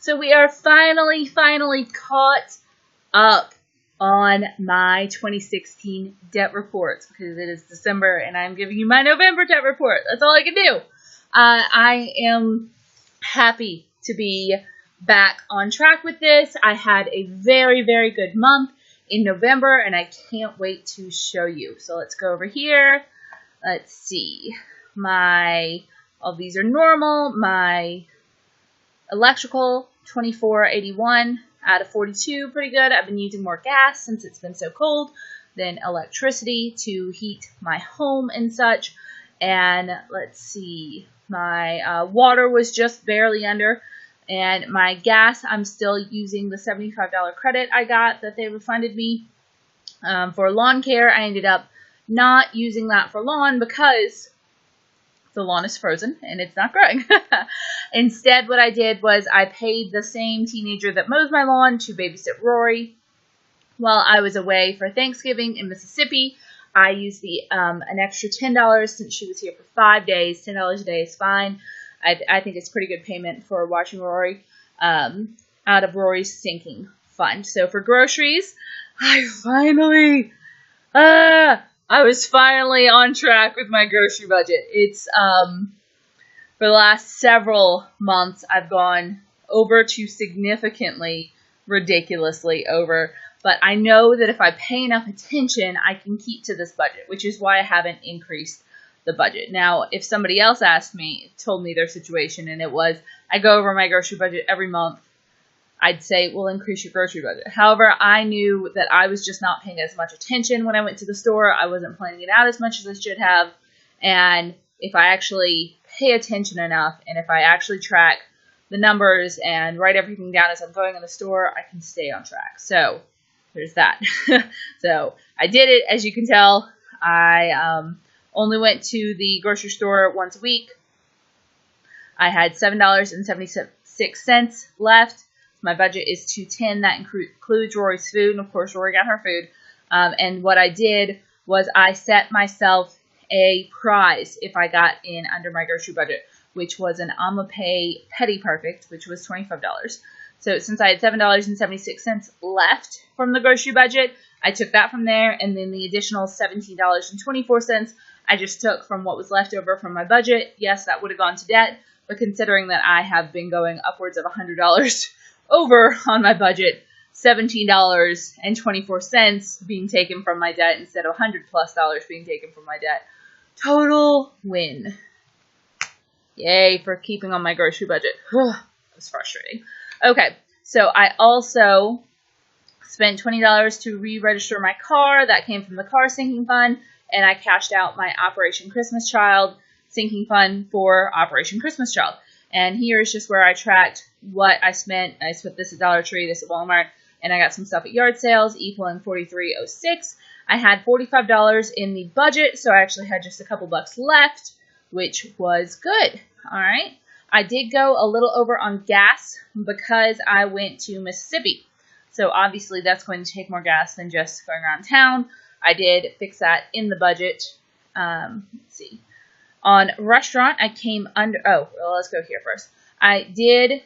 So we are finally caught up on my 2016 debt reports because it is December and I'm giving you my November debt report. That's all I can do. I am happy to be back on track with this. I had a very good month in November and I can't wait to show you. So let's go over here. Let's see. All these are normal. My electrical, $24.81 out of 42, pretty good. I've been using more gas since it's been so cold than electricity to heat my home and such. And let's see, my water was just barely under. And my gas, I'm still using the $75 credit I got that they refunded me. For lawn care, I ended up not using that for lawn because the lawn is frozen and it's not growing. Instead, what I did was I paid the same teenager that mows my lawn to babysit Rory while I was away for Thanksgiving in Mississippi. I used an extra $10 since she was here for 5 days. $10 a day is fine. I think it's pretty good payment for watching Rory out of Rory's sinking fund. So for groceries, I was finally on track with my grocery budget. It's, for the last several months, I've gone over to significantly, ridiculously over. But I know that if I pay enough attention, I can keep to this budget, which is why I haven't increased the budget. Now, if somebody else told me their situation, and it was, I go over my grocery budget every month, I'd say, well, increase your grocery budget. However, I knew that I was just not paying as much attention when I went to the store. I wasn't planning it out as much as I should have. And if I actually pay attention enough, and if I actually track the numbers and write everything down as I'm going in the store, I can stay on track. So there's that. So I did it. As you can tell, I only went to the grocery store once a week. I had $7.76 left. My budget is $210. That includes Rory's food, and of course Rory got her food. And what I did was I set myself a prize if I got in under my grocery budget, which was an Pay Petty Perfect, which was $25. So since I had $7.76 left from the grocery budget, I took that from there, and then the additional $17.24 I just took from what was left over from my budget. Yes, that would have gone to debt, but considering that I have been going upwards of $100 over on my budget, $17.24 being taken from my debt instead of $100+ being taken from my debt. Total win. Yay for keeping on my grocery budget. That was frustrating. Okay, so I also spent $20 to re-register my car. That came from the car sinking fund, and I cashed out my Operation Christmas Child sinking fund for Operation Christmas Child. And here is just where I tracked what I spent. I spent this at Dollar Tree, this at Walmart, and I got some stuff at yard sales equaling $43.06. I had $45 in the budget, so I actually had just a couple bucks left, which was good. All right. I did go a little over on gas because I went to Mississippi. So obviously that's going to take more gas than just going around town. I did fix that in the budget. Let's see. On restaurant, I came under, let's go here first. I did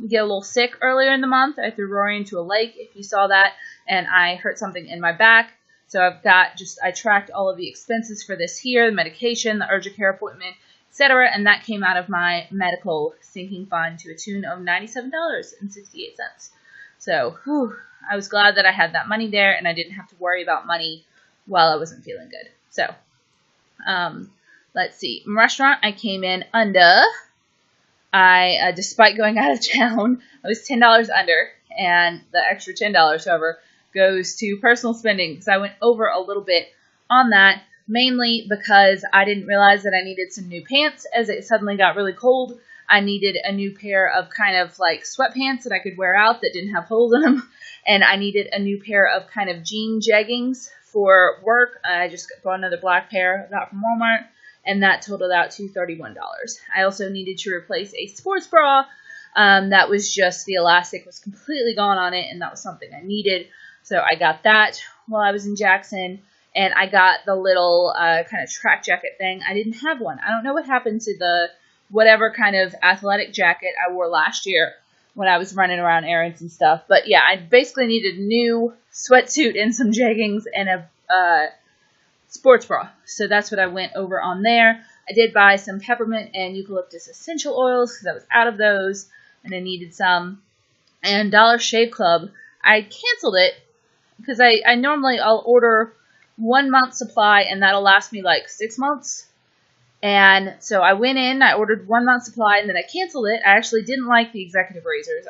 get a little sick earlier in the month. I threw Rory into a lake, if you saw that, and I hurt something in my back. So I tracked all of the expenses for this here, the medication, the urgent care appointment, etc., and that came out of my medical sinking fund to a tune of $97.68. So, I was glad that I had that money there, and I didn't have to worry about money while I wasn't feeling good. So, let's see. Restaurant, I came in under. Despite going out of town, I was $10 under, and the extra $10, however, goes to personal spending because I went over a little bit on that, mainly because I didn't realize that I needed some new pants as it suddenly got really cold. I needed a new pair of kind of like sweatpants that I could wear out that didn't have holes in them, and I needed a new pair of kind of jean jeggings for work. I just bought another black pair I got from Walmart, and that totaled out to $31. I also needed to replace a sports bra. That was just, the elastic was completely gone on it, and that was something I needed. So I got that while I was in Jackson, and I got the little kind of track jacket thing. I didn't have one. I don't know what happened to the whatever kind of athletic jacket I wore last year, when I was running around errands and stuff. But yeah, I basically needed a new sweatsuit and some jeggings and a sports bra. So that's what I went over on there. I did buy some peppermint and eucalyptus essential oils because I was out of those and I needed some. And Dollar Shave Club, I canceled it because I normally I'll order 1 month supply and that'll last me like 6 months. And so I went in, I ordered 1 month supply, and then I canceled it. I actually didn't like the executive razors.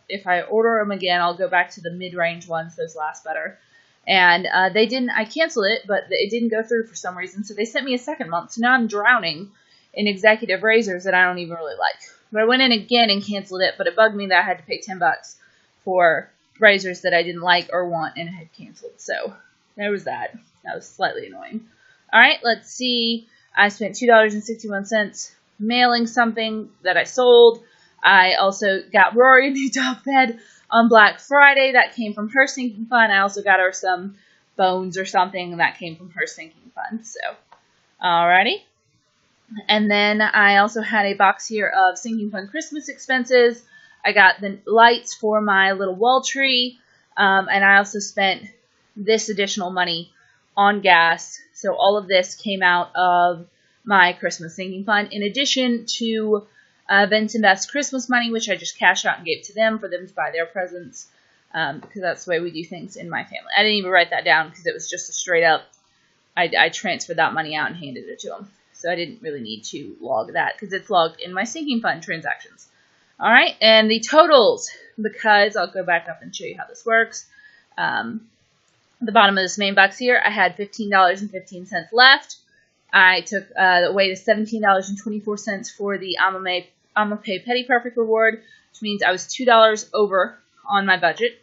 If I order them again, I'll go back to the mid-range ones. Those last better. And they didn't. I canceled it, but it didn't go through for some reason. So they sent me a second month. So now I'm drowning in executive razors that I don't even really like. But I went in again and canceled it. But it bugged me that I had to pay $10 for razors that I didn't like or want and had canceled. So there was that. That was slightly annoying. All right, let's see. I spent $2.61 mailing something that I sold. I also got Rory a new dog bed on Black Friday. That came from her sinking fund. I also got her some bones or something, and that came from her sinking fund. So, alrighty. And then I also had a box here of sinking fund Christmas expenses. I got the lights for my little wall tree, and I also spent this additional money on gas. So all of this came out of my Christmas sinking fund, in addition to Vince and Beth's Christmas money, which I just cashed out and gave to them for them to buy their presents, because that's the way we do things in my family. I didn't even write that down because it was just a straight up, I transferred that money out and handed it to them. So I didn't really need to log that because it's logged in my sinking fund transactions. All right, and the totals, because I'll go back up and show you how this works. The bottom of this main box here, I had $15.15 left. I took away to $17.24 for the I'ma Pay Petty Perfect reward, which means I was $2 over on my budget,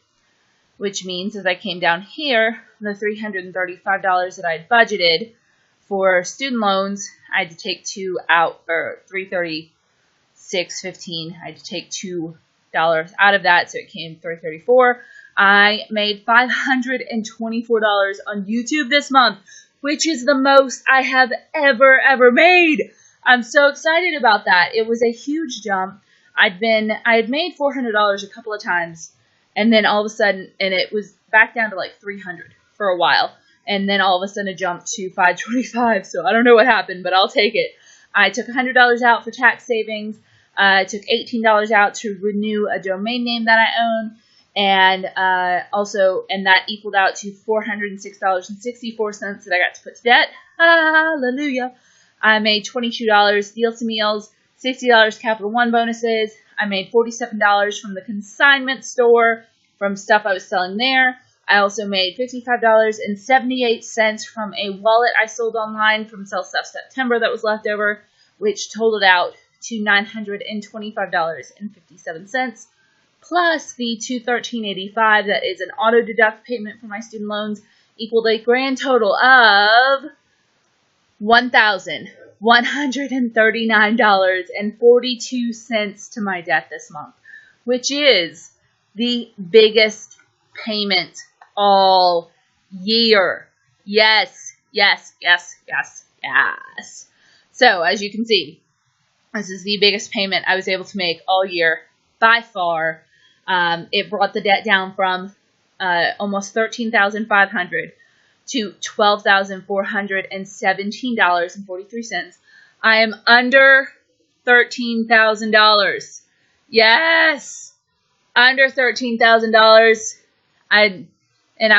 which means as I came down here, the $335 that I had budgeted for student loans, I had to take $2 out, or $336.15. I had to take $2 out of that, so it came $334. I made $524 on YouTube this month, which is the most I have ever made. I'm so excited about that. It was a huge jump. I had made $400 a couple of times, and then all of a sudden, and it was back down to like $300 for a while, and then all of a sudden it jumped to $525. So I don't know what happened, but I'll take it. I took $100 out for tax savings. I took $18 out to renew a domain name that I own. And that equaled out to $406.64 that I got to put to debt. Hallelujah. I made $22 deals to meals, $60 Capital One bonuses. I made $47 from the consignment store from stuff I was selling there. I also made $55.78 from a wallet I sold online from Sell Stuff September that was left over, which totaled out to $925.57. Plus the $213.85 that is an auto deduct payment for my student loans equaled a grand total of $1,139.42 to my debt this month, which is the biggest payment all year. Yes. So as you can see, this is the biggest payment I was able to make all year by far. It brought the debt down from almost $13,500 to $12,417.43. I am under $13,000. Yes, under $13,000. I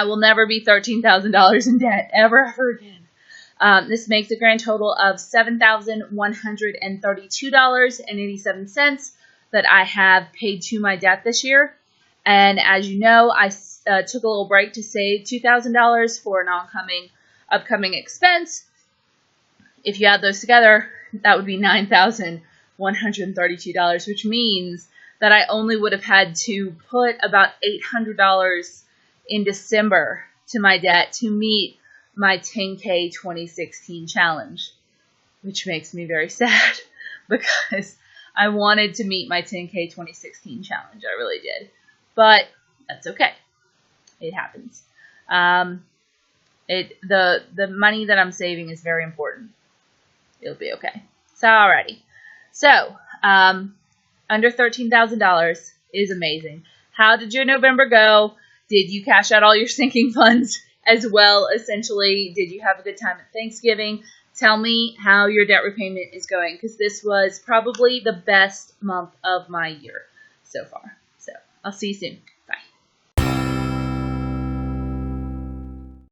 will never be $13,000 in debt ever again. This makes a grand total of $7,132.87 that I have paid to my debt this year. And as you know, I took a little break to save $2,000 for an upcoming expense. If you add those together, that would be $9,132, which means that I only would have had to put about $800 in December to my debt to meet my 10K 2016 challenge, which makes me very sad because I wanted to meet my 10K 2016 challenge. I really did. But that's okay. It happens. The money that I'm saving is very important. It'll be okay. So, alrighty. So, under $13,000, It is amazing. How did your November go? Did you cash out all your sinking funds as well, essentially? Did you have a good time at Thanksgiving? Tell me how your debt repayment is going, because this was probably the best month of my year so far. So I'll see you soon.